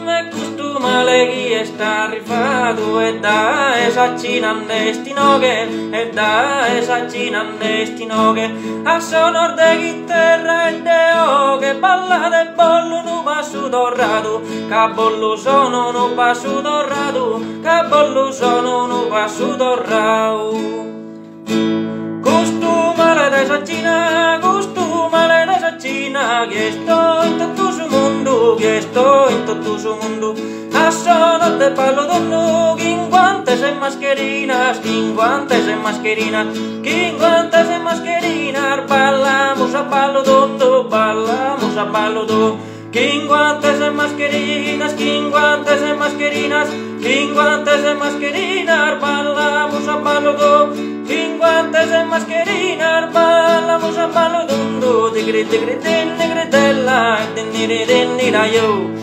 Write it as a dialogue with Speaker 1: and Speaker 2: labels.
Speaker 1: me costuma leghi sta arrivato, e da esaccinandesti noghe, e da esaccinandesti noghe, a sonor de chitarra e de oghe, ballate bollo nu passo dorrato, ca bollo sono nu passo dorrato, ca bollo sono nu passo dorrato. Costumale de saccina, costumale de saccina, che sto in tutto su mondo, che sto in tutto su mondo. A sonor de palo d'onno, quin guantes e masquerinas, quin guantes e masquerinas, quin guantes e masquerinas, ballamos a palo d'onno, ballamos a palo d'onno. Quin guantes e masquerinas, quin guantes e masquerinas, quin guantes e masquerinas, ballamos a palo d'onno. Quin guantes e masquerinas, ballamos a palo d'onno, tigri tigri tinni gritella, tinni tinni yo.